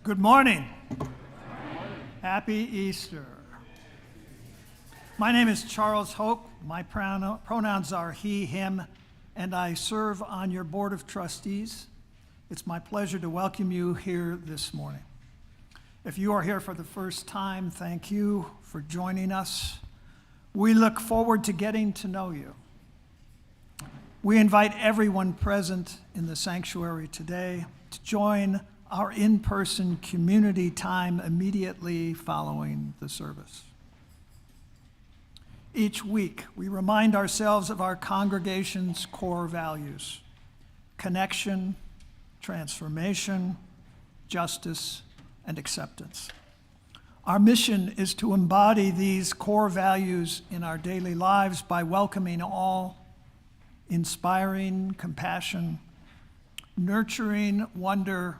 Good morning. Happy Easter. My name is Charles Hope. My pronouns are he, him, and I serve on your Board of Trustees. It's my pleasure to welcome you here this morning. If you are here for the first time, thank you for joining us. We look forward to getting to know you. We invite everyone present in the sanctuary today to join our in-person community time immediately following the service. Each week, we remind ourselves of our congregation's core values: connection, transformation, justice, and acceptance. Our mission is to embody these core values in our daily lives by welcoming all, inspiring compassion, nurturing wonder,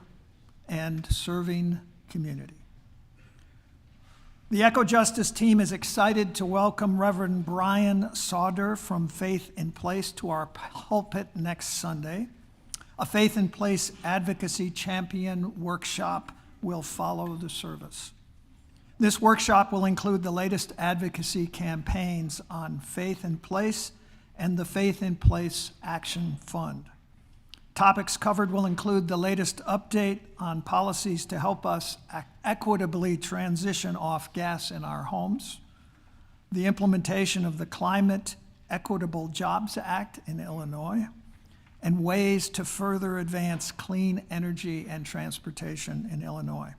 and serving community. The Echo Justice team is excited to welcome Reverend Brian Sauder from Faith in Place to our pulpit next Sunday. A Faith in Place Advocacy Champion workshop will follow the service. This workshop will include the latest advocacy campaigns on Faith in Place and the Faith in Place Action Fund. Topics covered will include the latest update on policies to help us equitably transition off gas in our homes, the implementation of the Climate Equitable Jobs Act in Illinois, and ways to further advance clean energy and transportation in Illinois.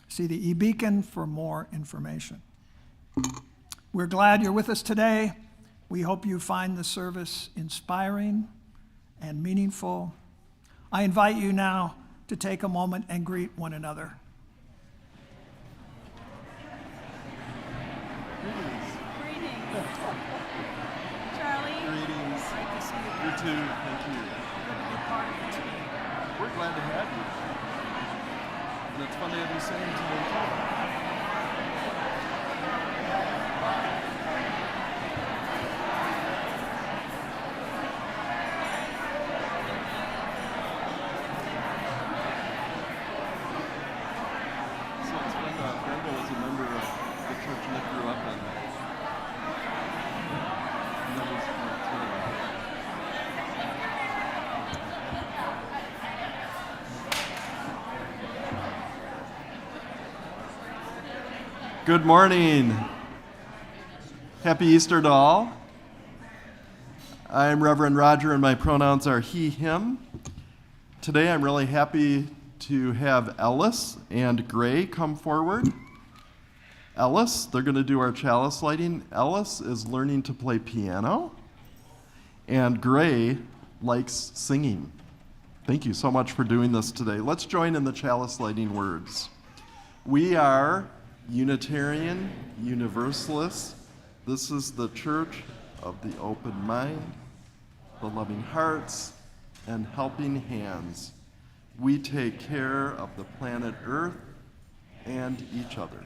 See the e-beacon for more information. We're glad you're with us today. We hope you find the service inspiring and meaningful. I invite you now to take a moment and greet one another. Greetings. Charlie. Greetings. Great to see you. You too. Thank you. Good to be a part of it today. We're glad to have you. And it's fun to have you singing today too. So it's when Brenda was a member of the church Nick grew up in. And that was Good morning. Happy Easter to all. I'm Reverend Roger and my pronouns are he, him. Today I'm really happy to have Ellis and Gray come forward. Ellis, they're going to do our chalice lighting. Ellis is learning to play piano, and Gray likes singing. Thank you so much for doing this today. Let's join in the chalice lighting words. We are Unitarian Universalists. This is the church of the open mind, the loving hearts, and helping hands. We take care of the planet Earth and each other.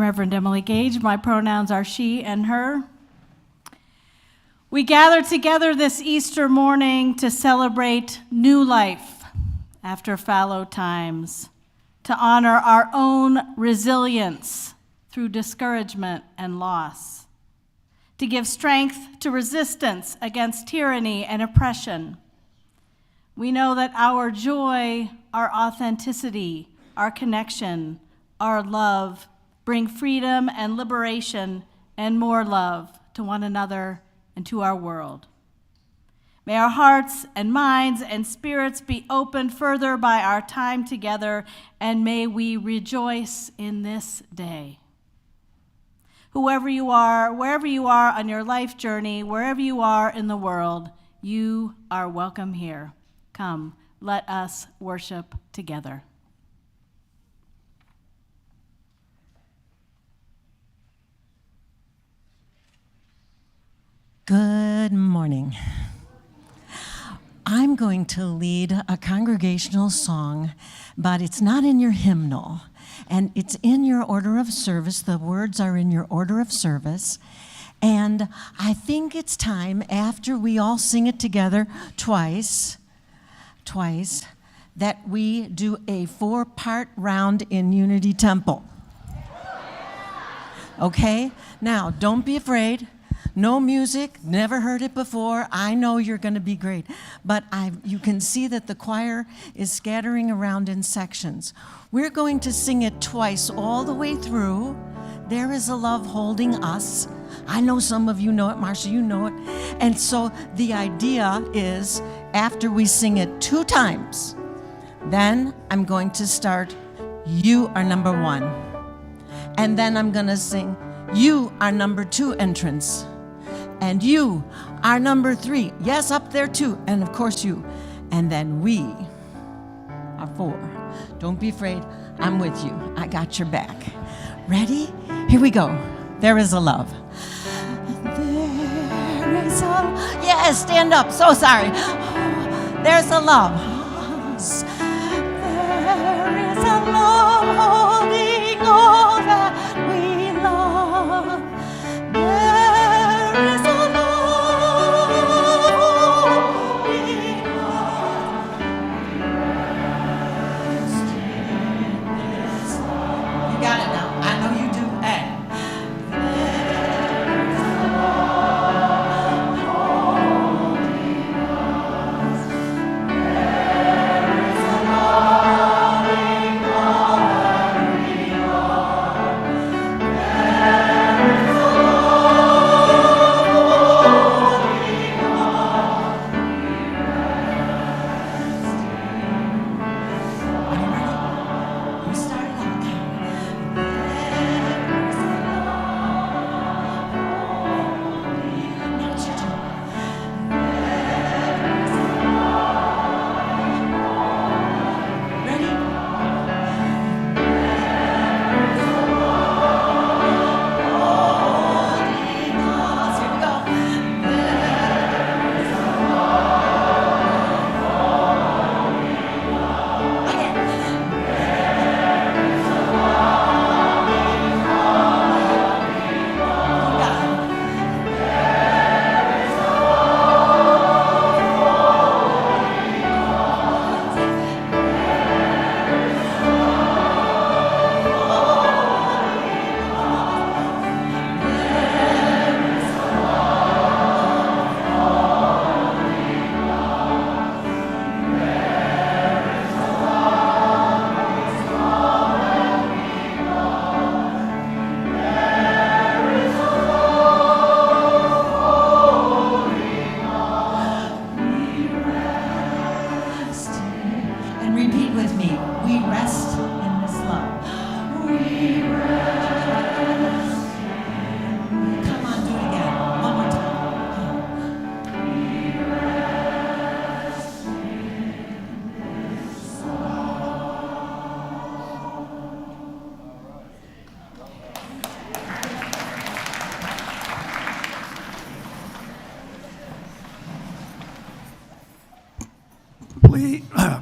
I'm Reverend Emily Gage. My pronouns are she and her. We gather together this Easter morning to celebrate new life after fallow times, to honor our own resilience through discouragement and loss, to give strength to resistance against tyranny and oppression. We know that our joy, our authenticity, our connection, our love bring freedom and liberation and more love to one another and to our world. May our hearts and minds and spirits be opened further by our time together, and may we rejoice in this day. Whoever you are, wherever you are on your life journey, wherever you are in the world, you are welcome here. Come, let us worship together. Good morning. I'm going to lead a congregational song, but it's not in your hymnal, and it's in your order of service. The words are in your order of service, and I think it's time, after we all sing it together twice, that we do a 4-part round in Unity Temple. Okay? Now, don't be afraid. No music, never heard it before. I know you're going to be great. But you can see that the choir is scattering around in sections. We're going to sing it twice all the way through. There is a love holding us. I know some of you know it, Marcia, you know it. And so the idea is, after we sing it 2 times, then I'm going to start, you are number 1. And then I'm going to sing, you are number 2 entrance. And you are number 3. Yes, up there too. And of course you. And then we are 4. Don't be afraid. I'm with you. I got your back. Ready? Here we go. There is a love. There is a... Yes, stand up. So sorry. There's a love. There is a love holding all that we love. There is a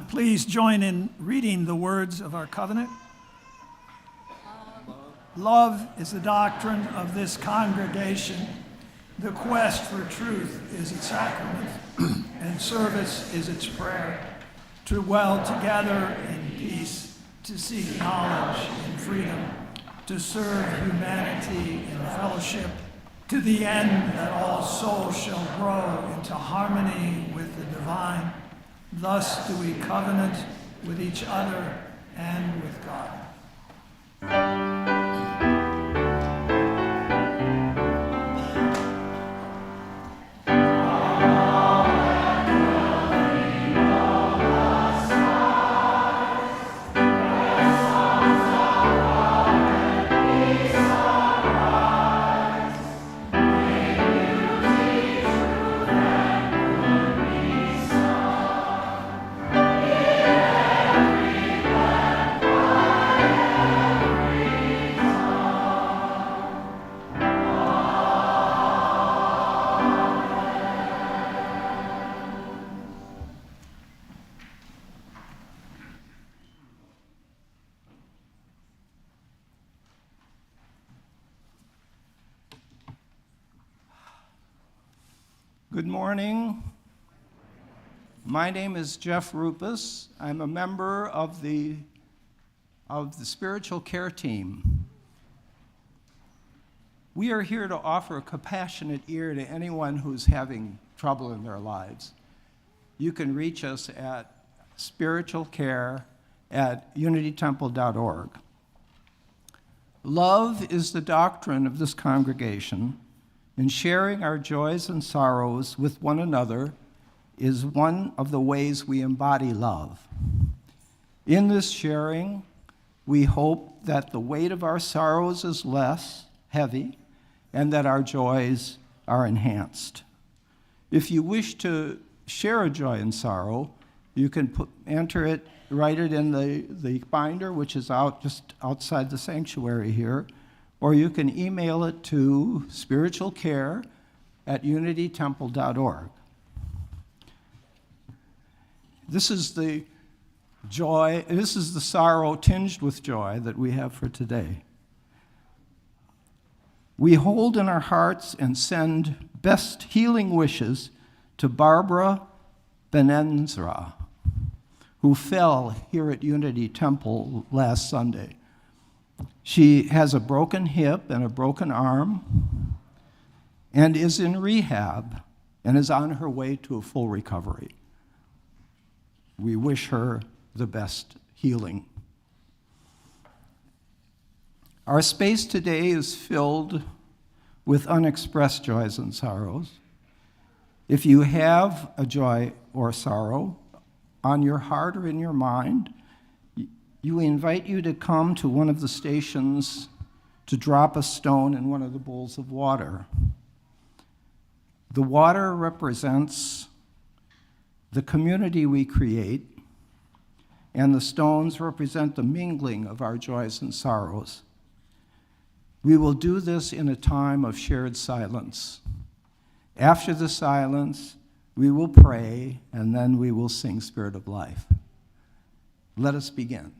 Please join in reading the words of our covenant. Love is the doctrine of this congregation. The quest for truth is its sacrament, and service is its prayer. To dwell together in peace, to seek knowledge in freedom, to serve humanity in fellowship, to the end that all souls shall grow into harmony with the divine. Thus do we covenant with each other and with God. Good morning. My name is Jeff Rupus. I'm a member of the spiritual care team. We are here to offer a compassionate ear to anyone who's having trouble in their lives. You can reach us at spiritualcare@unitytemple.org. Love is the doctrine of this congregation, and sharing our joys and sorrows with one another is one of the ways we embody love. In this sharing, we hope that the weight of our sorrows is less heavy and that our joys are enhanced. If you wish to share a joy and sorrow, you can write it in the binder, which is just outside the sanctuary here, or you can email it to spiritualcare@unitytemple.org. This is the sorrow tinged with joy that we have for today. We hold in our hearts and send best healing wishes to Barbara Benenzra, who fell here at Unity Temple last Sunday. She has a broken hip and a broken arm and is in rehab and is on her way to a full recovery. We wish her the best healing. Our space today is filled with unexpressed joys and sorrows. If you have a joy or sorrow on your heart or in your mind, we invite you to come to one of the stations to drop a stone in one of the bowls of water. The water represents the community we create, and the stones represent the mingling of our joys and sorrows. We will do this in a time of shared silence. After the silence, we will pray, and then we will sing Spirit of Life. Let us begin.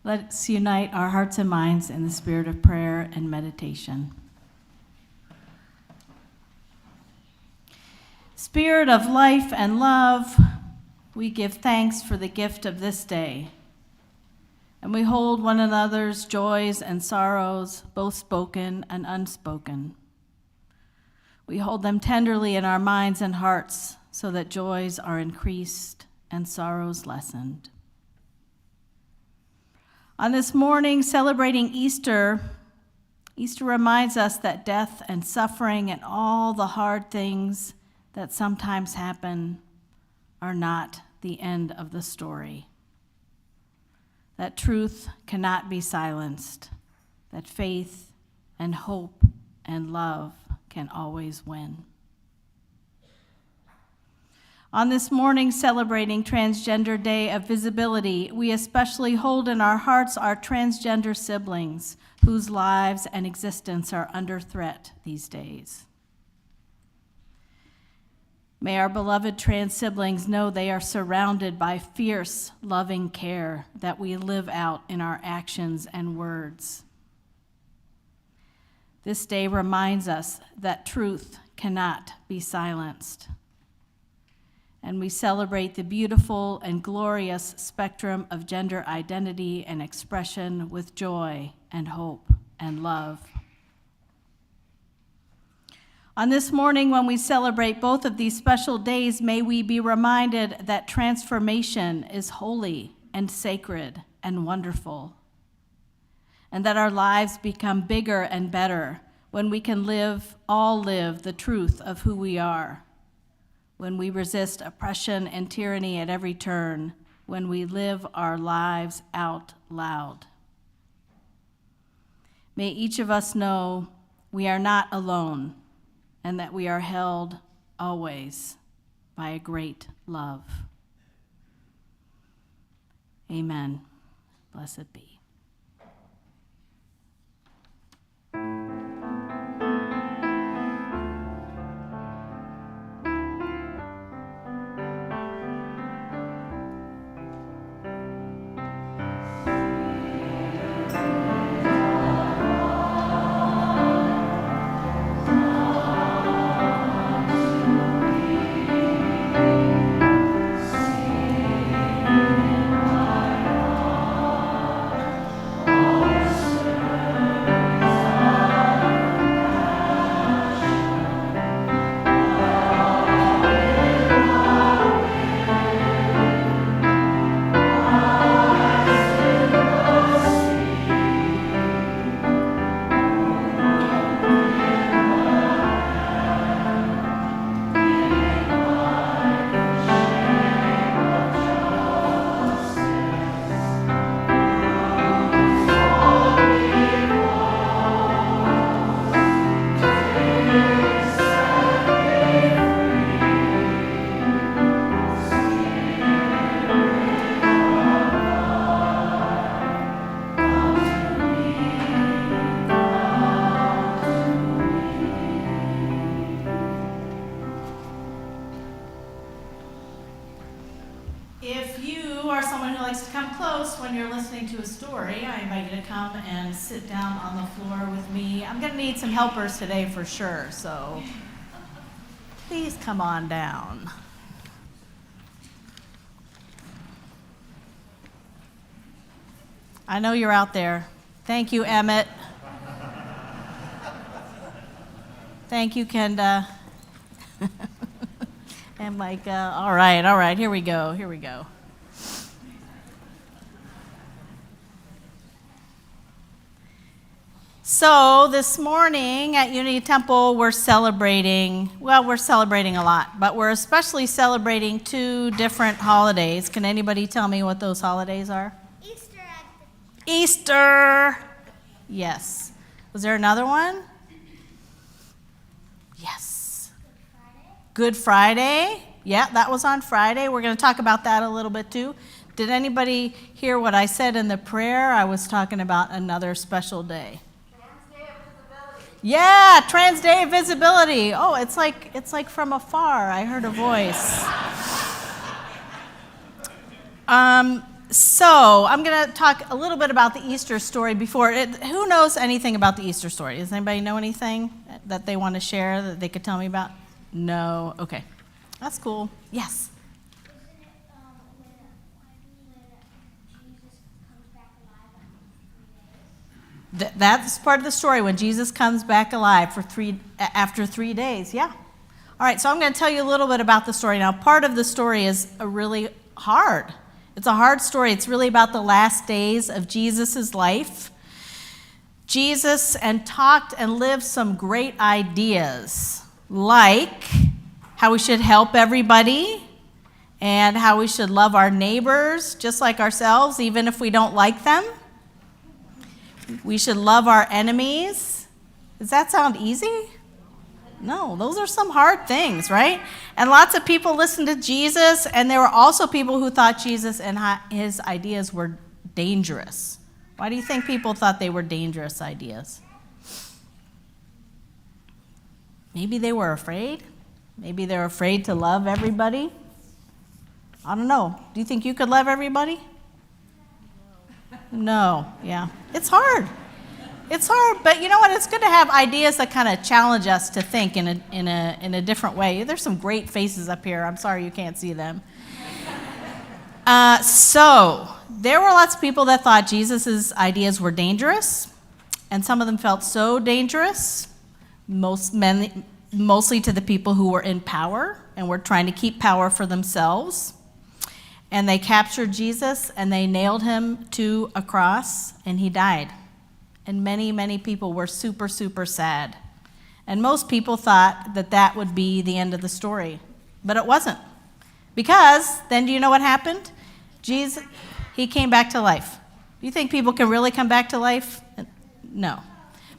Let's unite our hearts and minds in the spirit of prayer and meditation. Spirit of life and love, we give thanks for the gift of this day. And we hold one another's joys and sorrows, both spoken and unspoken. We hold them tenderly in our minds and hearts so that joys are increased and sorrows lessened. On this morning celebrating Easter, Easter reminds us that death and suffering and all the hard things that sometimes happen are not the end of the story. That truth cannot be silenced, that faith and hope and love can always win. On this morning celebrating Transgender Day of Visibility, we especially hold in our hearts our transgender siblings whose lives and existence are under threat these days. May our beloved trans siblings know they are surrounded by fierce, loving care that we live out in our actions and words. This day reminds us that truth cannot be silenced. And we celebrate the beautiful and glorious spectrum of gender identity and expression with joy and hope and love. On this morning, when we celebrate both of these special days, may we be reminded that transformation is holy and sacred and wonderful, and that our lives become bigger and better when we can all live the truth of who we are, when we resist oppression and tyranny at every turn, when we live our lives out loud. May each of us know we are not alone, and that we are held always by a great love. Amen. Blessed be. If you are someone who likes to come close when you're listening to a story, I invite you to come and sit down on the floor with me. I'm going to need some helpers today for sure, so please come on down. I know you're out there. Thank you, Emmett. Thank you, Kenda. And Micah. All right, here we go. So this morning at Unity Temple, we're celebrating a lot, but we're especially celebrating 2 different holidays. Can anybody tell me what those holidays are? Easter. Yes. Was there another one? Yes. Good Friday. Yeah, that was on Friday. We're going to talk about that a little bit too. Did anybody hear what I said in the prayer? I was talking about another special day. Yeah, Trans Day of Visibility. Oh, it's like from afar. I heard a voice. So I'm going to talk a little bit about the Easter story before. Who knows anything about the Easter story? Does anybody know anything that they want to share that they could tell me about? No? Okay. That's cool. Yes? That's part of the story, when Jesus comes back alive after 3 days. Yeah. All right, so I'm going to tell you a little bit about the story. Now, part of the story is really hard. It's a hard story. It's really about the last days of Jesus' life. Jesus talked and lived some great ideas, like how we should help everybody and how we should love our neighbors just like ourselves, even if we don't like them. We should love our enemies. Does that sound easy? No, those are some hard things, right? And lots of people listened to Jesus, and there were also people who thought Jesus and his ideas were dangerous. Why do you think people thought they were dangerous ideas? Maybe they were afraid. Maybe they were afraid to love everybody. I don't know. Do you think you could love everybody? No, yeah. It's hard. It's hard, but you know what? It's good to have ideas that kind of challenge us to think in a different way. There's some great faces up here. I'm sorry you can't see them. So there were lots of people that thought Jesus' ideas were dangerous, and some of them felt so dangerous, mostly to the people who were in power and were trying to keep power for themselves. And they captured Jesus, and they nailed him to a cross, and he died. And many, many people were super, super sad. And most people thought that that would be the end of the story. But it wasn't. Because then do you know what happened? Jesus, he came back to life. Do you think people can really come back to life? No.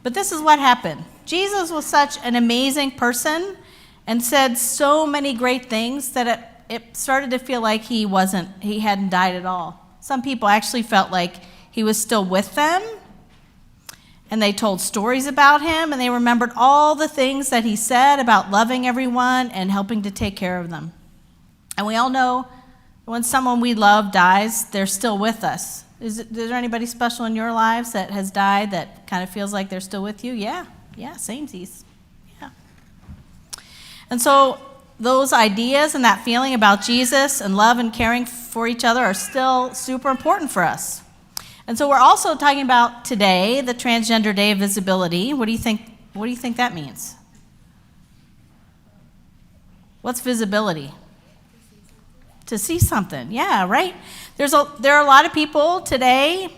But this is what happened. Jesus was such an amazing person and said so many great things that it started to feel like he hadn't died at all. Some people actually felt like he was still with them, and they told stories about him, and they remembered all the things that he said about loving everyone and helping to take care of them. And we all know when someone we love dies, they're still with us. Is there anybody special in your lives that has died that kind of feels like they're still with you? Yeah, samesies. Yeah. And so those ideas and that feeling about Jesus and love and caring for each other are still super important for us. And so we're also talking about today, the Transgender Day of Visibility. What do you think that means? What's visibility? To see something. Yeah, right? There are a lot of people today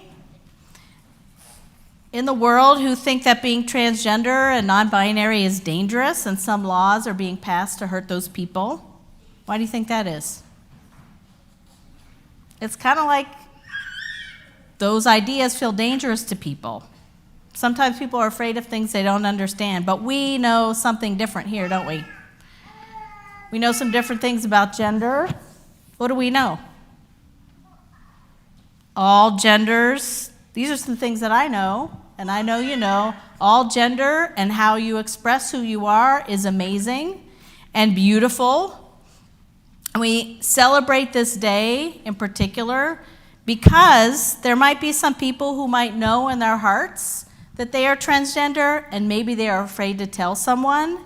in the world who think that being transgender and non-binary is dangerous, and some laws are being passed to hurt those people. Why do you think that is? It's kind of like those ideas feel dangerous to people. Sometimes people are afraid of things they don't understand, but we know something different here, don't we? We know some different things about gender. What do we know? All genders. These are some things that I know, and I know you know. All gender and how you express who you are is amazing and beautiful. And we celebrate this day in particular because there might be some people who might know in their hearts that they are transgender, and maybe they are afraid to tell someone.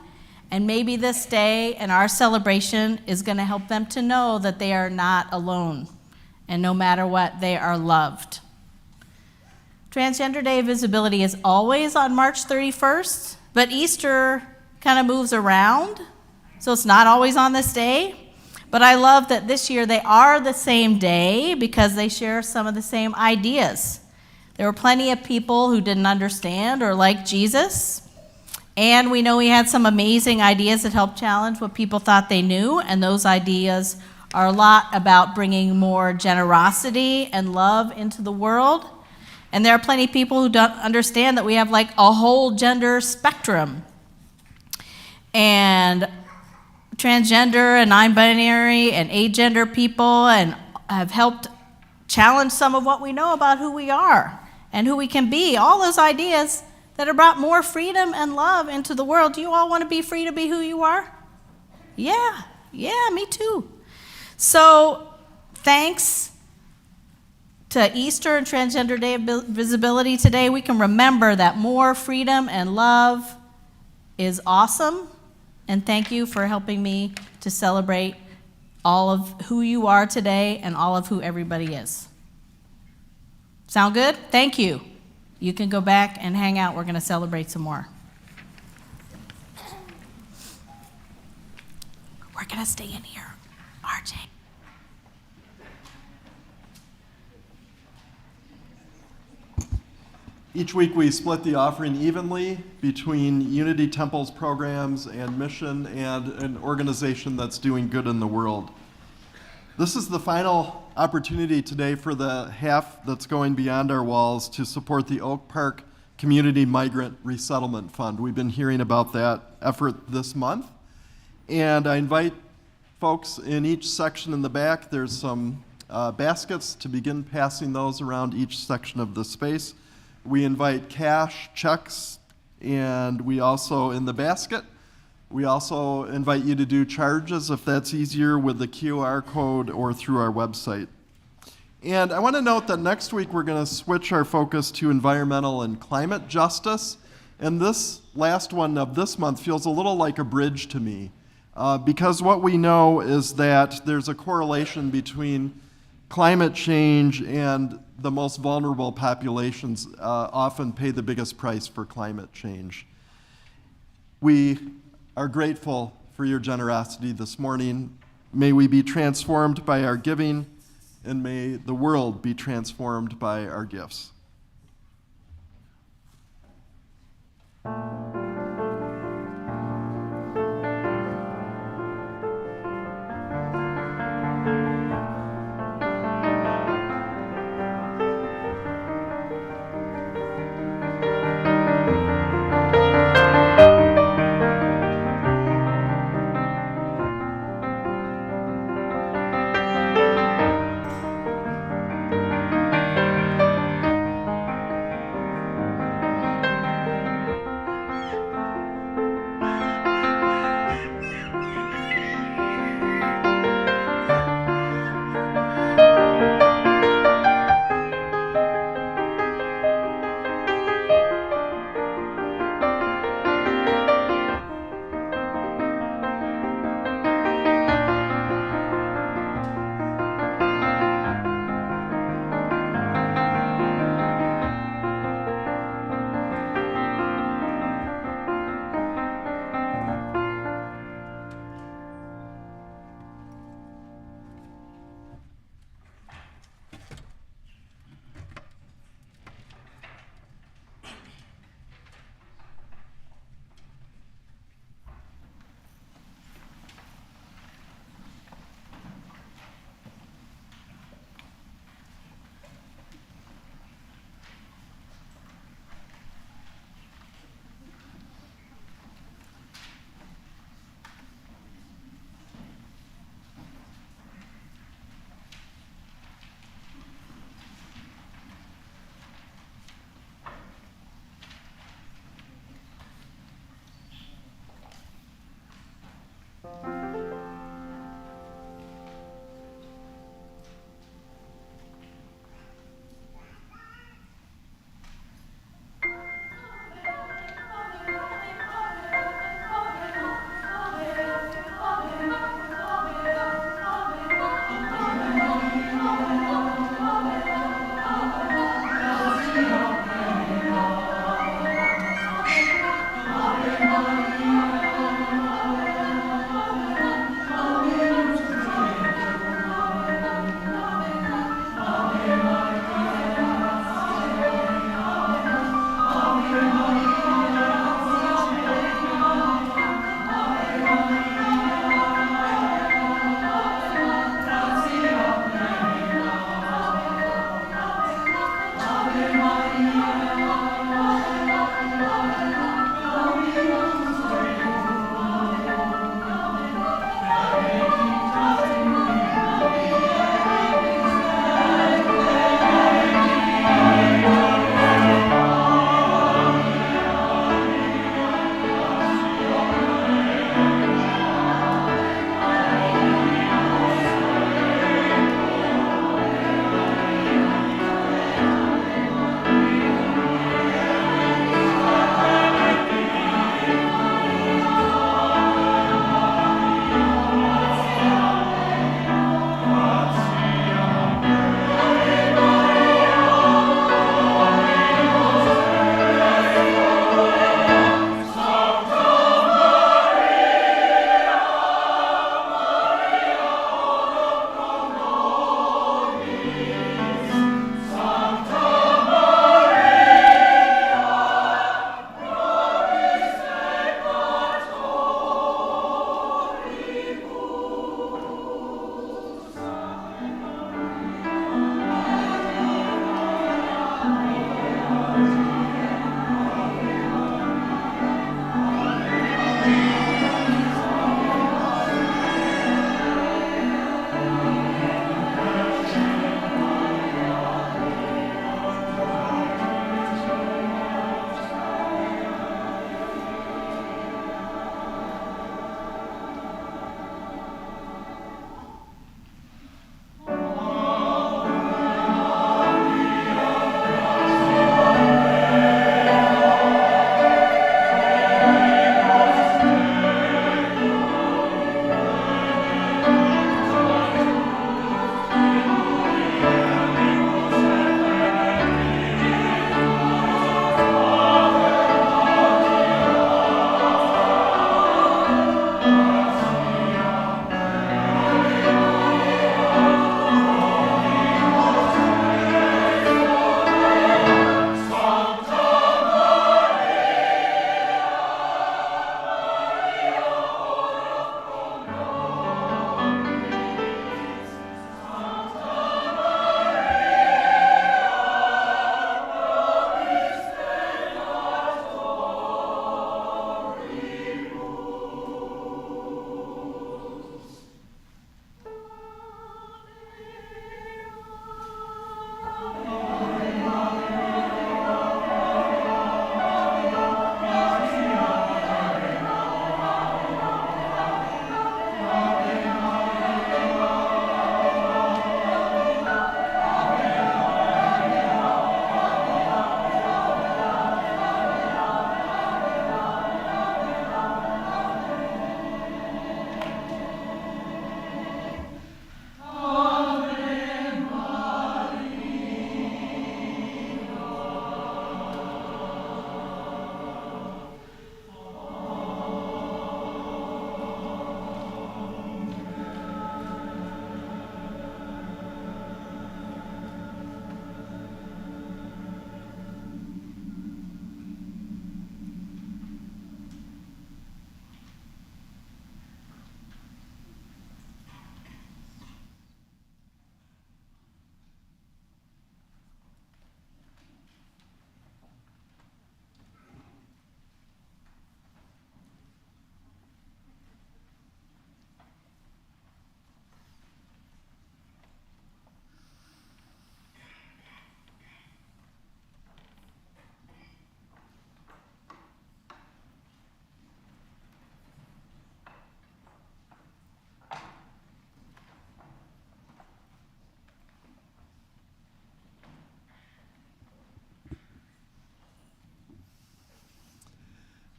And maybe this day and our celebration is going to help them to know that they are not alone, and no matter what, they are loved. Transgender Day of Visibility is always on March 31st, but Easter kind of moves around, so it's not always on this day. But I love that this year they are the same day because they share some of the same ideas. There were plenty of people who didn't understand or like Jesus, and we know he had some amazing ideas that helped challenge what people thought they knew, and those ideas are a lot about bringing more generosity and love into the world. And there are plenty of people who don't understand that we have like a whole gender spectrum. And transgender and non-binary and agender people and have helped challenge some of what we know about who we are and who we can be. All those ideas that have brought more freedom and love into the world. Do you all want to be free to be who you are? Yeah, me too. So thanks to Easter and Transgender Day of Visibility today, we can remember that more freedom and love is awesome. And thank you for helping me to celebrate all of who you are today and all of who everybody is. Sound good? Thank you. You can go back and hang out. We're going to celebrate some more. We're going to stay in here. RJ. Each week we split the offering evenly between Unity Temple's programs and mission and an organization that's doing good in the world. This is the final opportunity today for the half that's going beyond our walls to support the Oak Park Community Migrant Resettlement Fund. We've been hearing about that effort this month. And I invite folks in each section in the back, there's some baskets to begin passing those around each section of the space. We invite cash, checks, and we also, in the basket, we also invite you to do charges if that's easier with the QR code or through our website. And I want to note that next week we're going to switch our focus to environmental and climate justice. And this last one of this month feels a little like a bridge to me, because what we know is that there's a correlation between climate change and the most vulnerable populations often pay the biggest price for climate change. We are grateful for your generosity this morning. May we be transformed by our giving, and may the world be transformed by our gifts.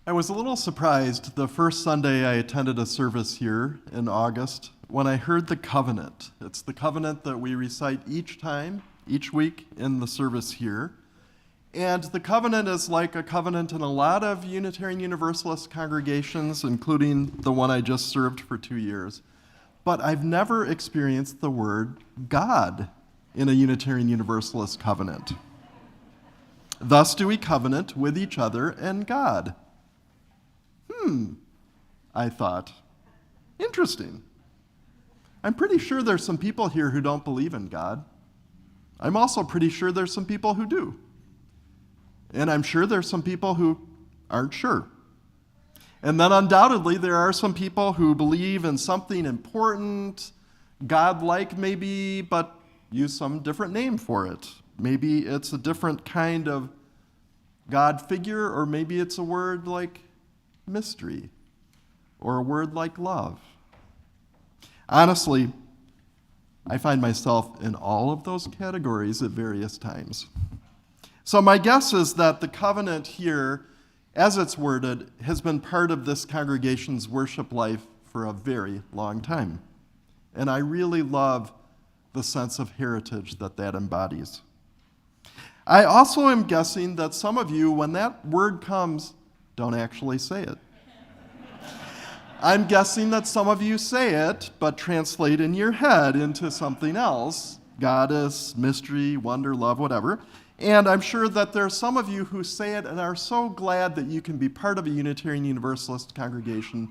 I was a little surprised the first Sunday I attended a service here in August when I heard the covenant. It's the covenant that we recite each week in the service here. And the covenant is like a covenant in a lot of Unitarian Universalist congregations, including the one I just served for 2 years. But I've never experienced the word God in a Unitarian Universalist covenant. Thus do we covenant with each other and God. I thought, interesting. I'm pretty sure there's some people here who don't believe in God. I'm also pretty sure there's some people who do. And I'm sure there's some people who aren't sure. And then undoubtedly there are some people who believe in something important, God-like maybe, but use some different name for it. Maybe it's a different kind of God figure, or maybe it's a word like mystery, or a word like love. Honestly, I find myself in all of those categories at various times. So my guess is that the covenant here, as it's worded, has been part of this congregation's worship life for a very long time. And I really love the sense of heritage that embodies. I also am guessing that some of you, when that word comes, don't actually say it. I'm guessing that some of you say it, but translate in your head into something else, goddess, mystery, wonder, love, whatever. And I'm sure that there are some of you who say it and are so glad that you can be part of a Unitarian Universalist congregation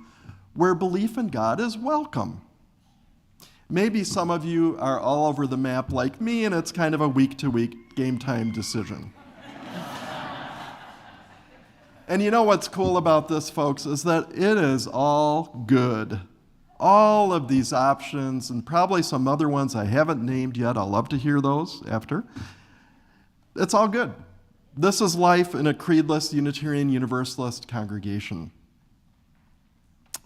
where belief in God is welcome. Maybe some of you are all over the map like me, and it's kind of a week-to-week game time decision. And you know what's cool about this, folks, is that it is all good. All of these options, and probably some other ones I haven't named yet. I'll love to hear those after. It's all good. This is life in a creedless Unitarian Universalist congregation.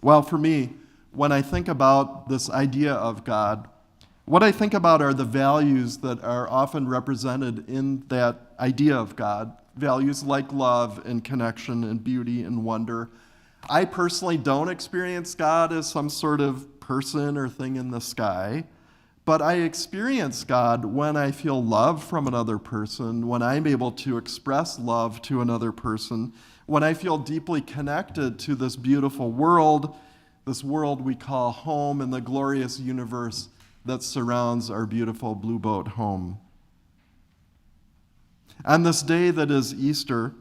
Well, for me, when I think about this idea of God, what I think about are the values that are often represented in that idea of God, values like love and connection and beauty and wonder. I personally don't experience God as some sort of person or thing in the sky, but I experience God when I feel love from another person, when I'm able to express love to another person, when I feel deeply connected to this beautiful world, this world we call home, and the glorious universe that surrounds our beautiful Blue Boat home. On this day that is Easter,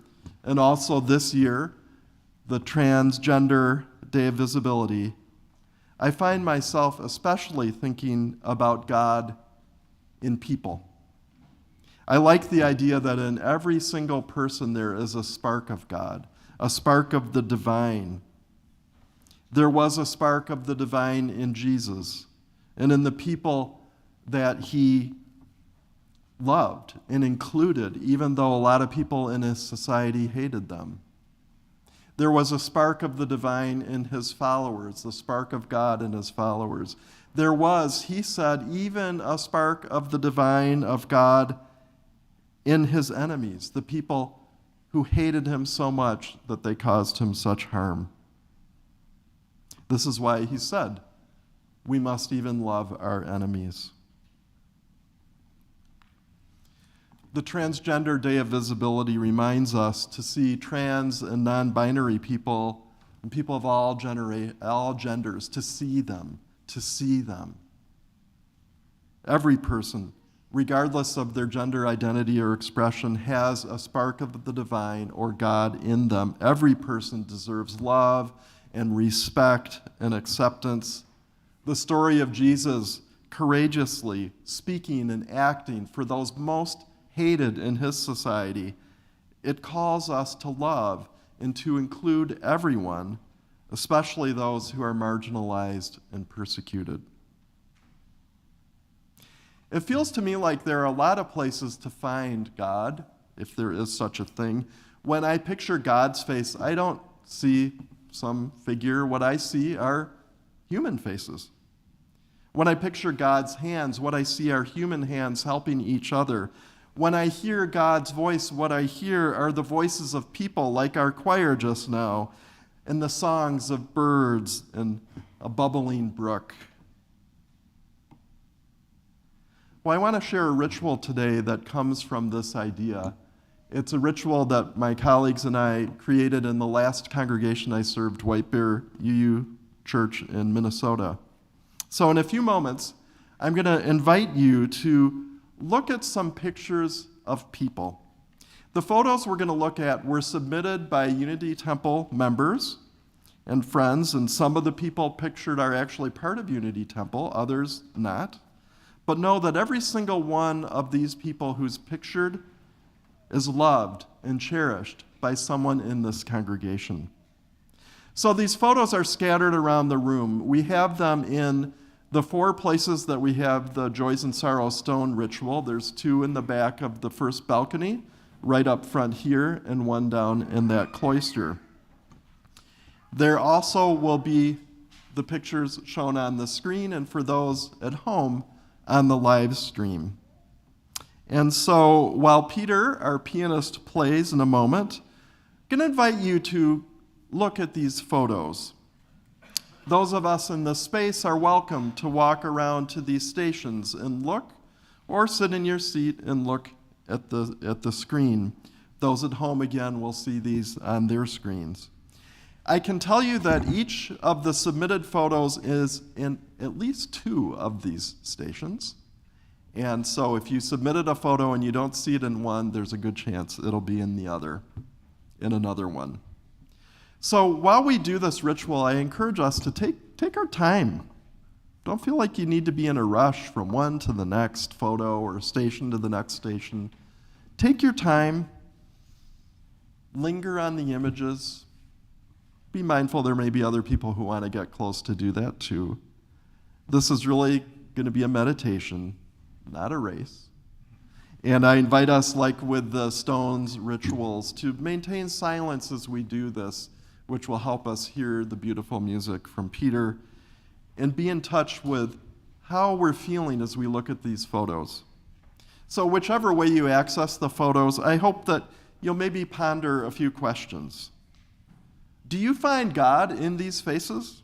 and also this year, the Transgender Day of Visibility, I find myself especially thinking about God in people. I like the idea that in every single person there is a spark of God, a spark of the divine. There was a spark of the divine in Jesus and in the people that he loved and included, even though a lot of people in his society hated them. There was a spark of the divine in his followers, the spark of God in his followers. There was, he said, even a spark of the divine of God in his enemies, the people who hated him so much that they caused him such harm. This is why he said, we must even love our enemies. The Transgender Day of Visibility reminds us to see trans and non-binary people and people of all genders, to see them. Every person, regardless of their gender identity or expression, has a spark of the divine or God in them. Every person deserves love and respect and acceptance. The story of Jesus courageously speaking and acting for those most hated in his society, it calls us to love and to include everyone, especially those who are marginalized and persecuted. It feels to me like there are a lot of places to find God, if there is such a thing. When I picture God's face, I don't see some figure. What I see are human faces. When I picture God's hands, what I see are human hands helping each other. When I hear God's voice, what I hear are the voices of people like our choir just now, and the songs of birds and a bubbling brook. Well, I want to share a ritual today that comes from this idea. It's a ritual that my colleagues and I created in the last congregation I served, White Bear UU Church in Minnesota. So in a few moments, I'm going to invite you to look at some pictures of people. The photos we're going to look at were submitted by Unity Temple members and friends, and some of the people pictured are actually part of Unity Temple, others not. But know that every single one of these people who's pictured is loved and cherished by someone in this congregation. So these photos are scattered around the room. We have them in the 4 places that we have the Joys and Sorrows stone ritual. There's 2 in the back of the first balcony, right up front here, and 1 down in that cloister. There also will be the pictures shown on the screen, and for those at home, on the live stream. And so while Peter, our pianist, plays in a moment, I'm going to invite you to look at these photos. Those of us in this space are welcome to walk around to these stations and look, or sit in your seat and look at the screen. Those at home, again, will see these on their screens. I can tell you that each of the submitted photos is in at least 2 of these stations. And so if you submitted a photo and you don't see it in one, there's a good chance it'll be in the other, in another one. So while we do this ritual, I encourage us to take our time. Don't feel like you need to be in a rush from one to the next photo or station to the next station. Take your time, linger on the images. Be mindful there may be other people who want to get close to do that too. This is really going to be a meditation, not a race. And I invite us, like with the stones rituals, to maintain silence as we do this, which will help us hear the beautiful music from Peter and be in touch with how we're feeling as we look at these photos. So whichever way you access the photos, I hope that you'll maybe ponder a few questions. Do you find God in these faces?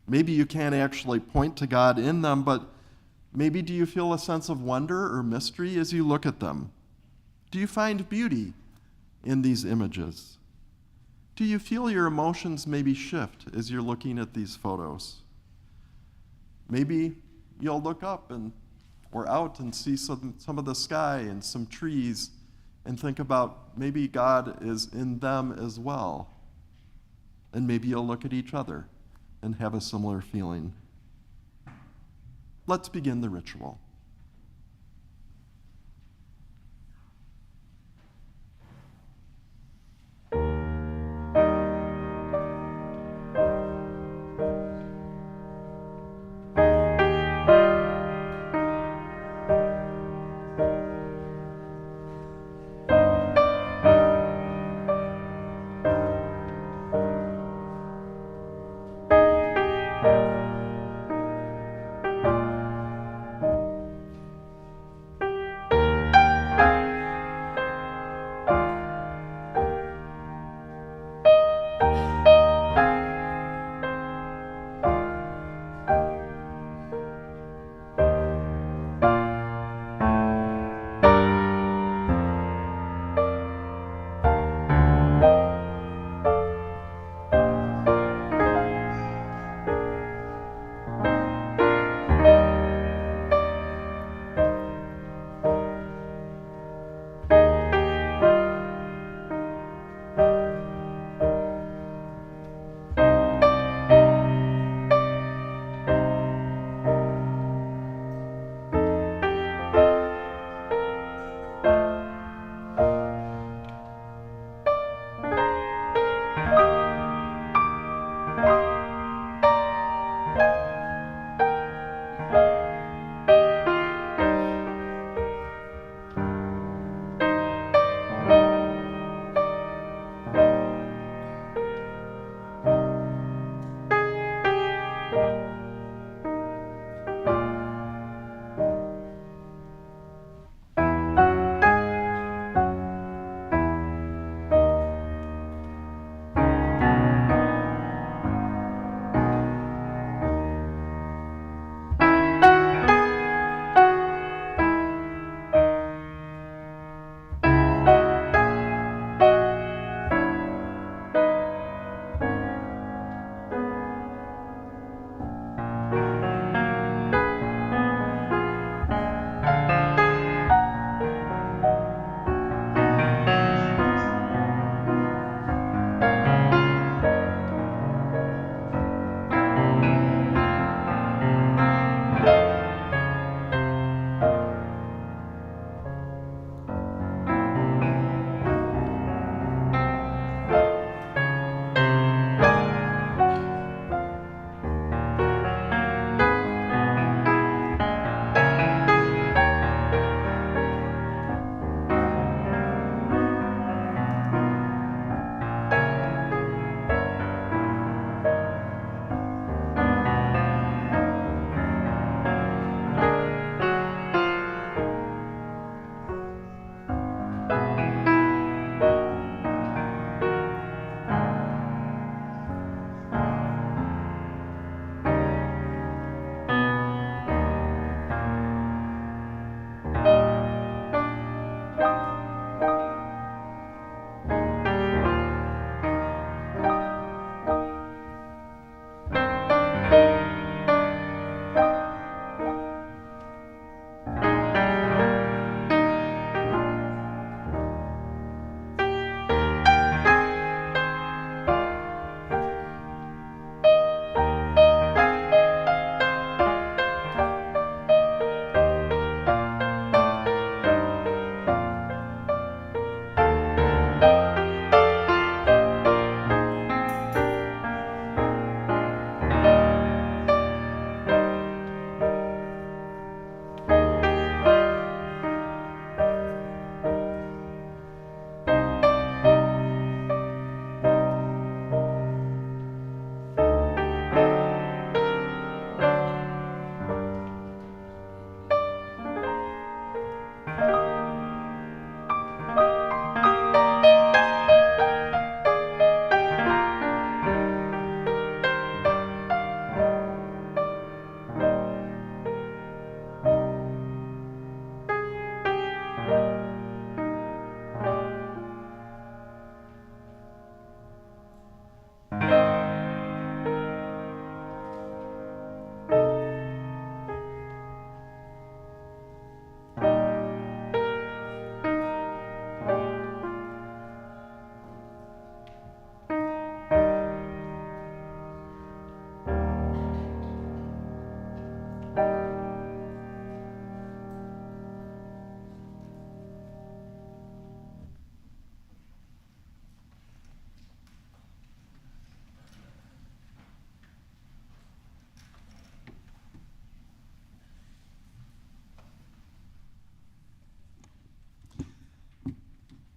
Maybe you can't actually point to God in them, but maybe do you feel a sense of wonder or mystery as you look at them? Do you find beauty in these images? Do you feel your emotions maybe shift as you're looking at these photos? Maybe you'll look up or out and see some of the sky and some trees and think about maybe God is in them as well. And maybe you'll look at each other and have a similar feeling. Let's begin the ritual.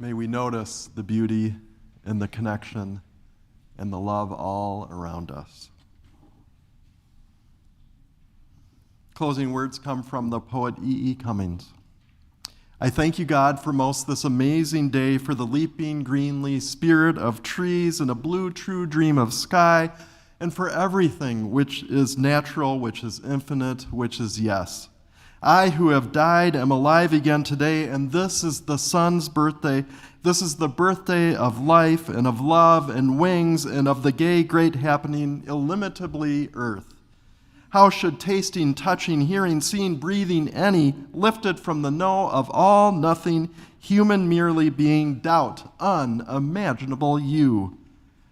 May we notice the beauty and the connection and the love all around us. Closing words come from the poet E.E. Cummings. I thank you, God, for most this amazing day, for the leaping greenly spirit of trees and a blue true dream of sky, and for everything which is natural, which is infinite, which is yes. I who have died am alive again today, and this is the sun's birthday. This is the birthday of life and of love and wings and of the gay great happening, illimitably earth. How should tasting, touching, hearing, seeing, breathing any, lifted from the no of all, nothing, human merely being, doubt, unimaginable you?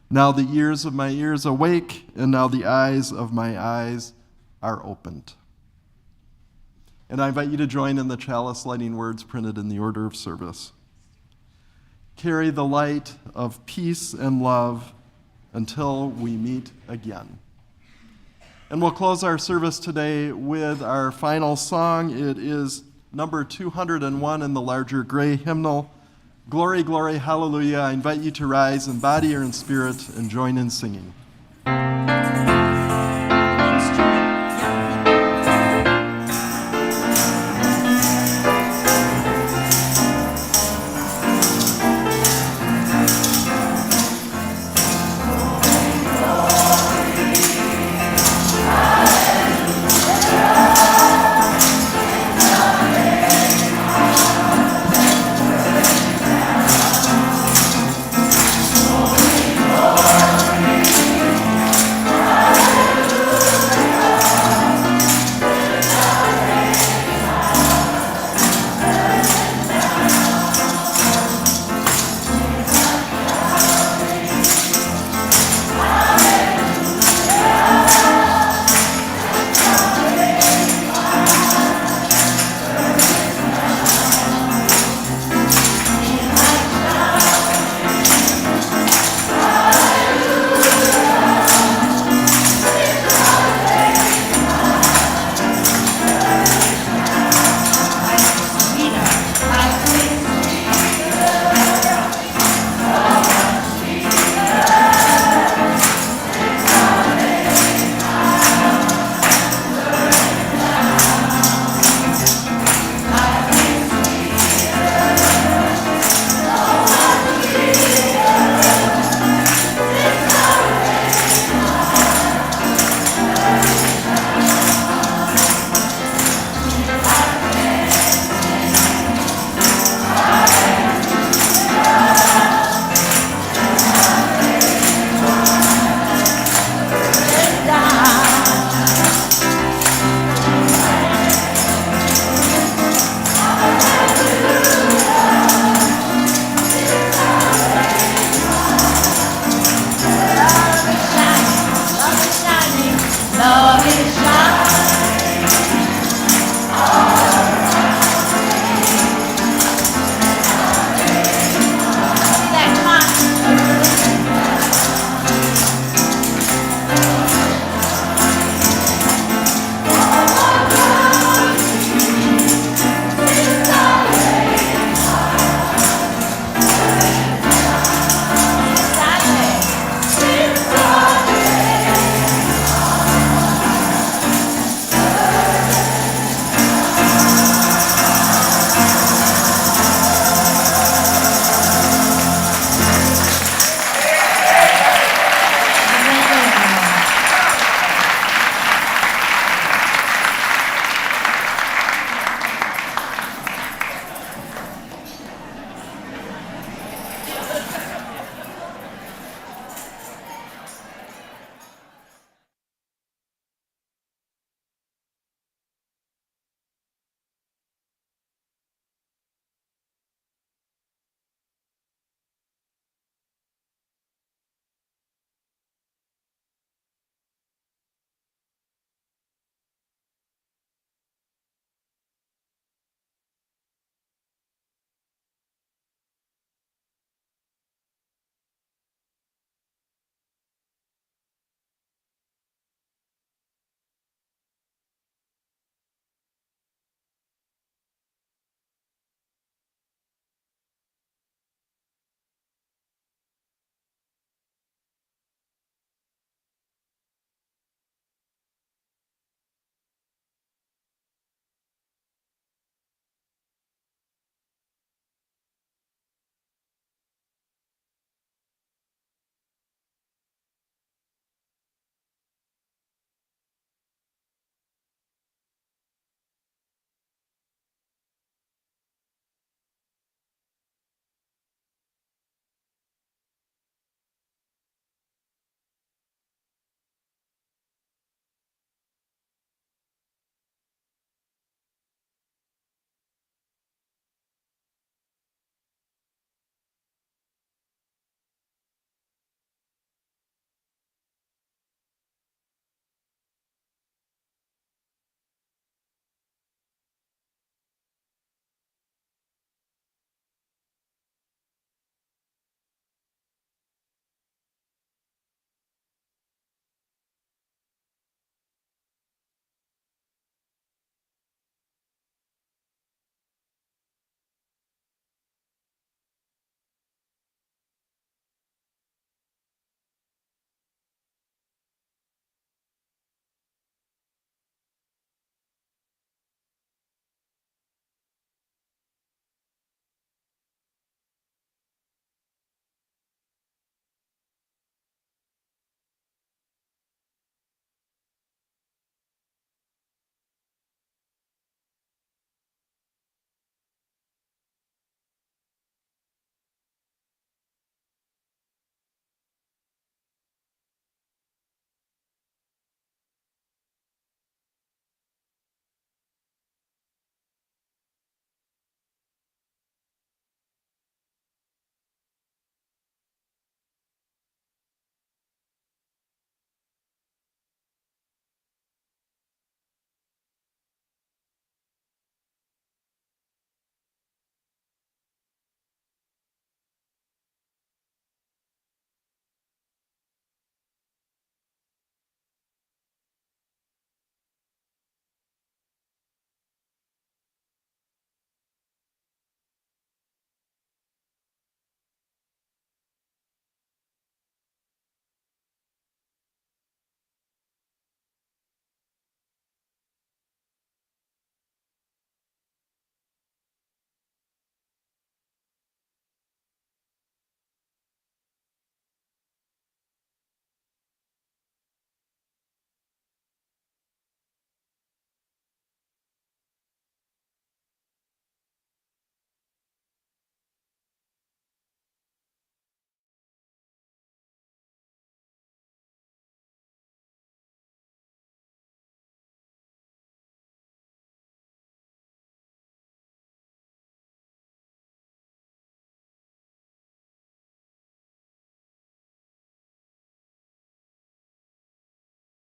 Now the ears of my ears awake, and now the eyes of my eyes are opened. And I invite you to join in the chalice lighting words printed in the order of service. Carry the light of peace and love until we meet again. And we'll close our service today with our final song. It is number 201 in the larger gray hymnal, Glory, Glory, Hallelujah. I invite you to rise in body or in spirit and join in singing.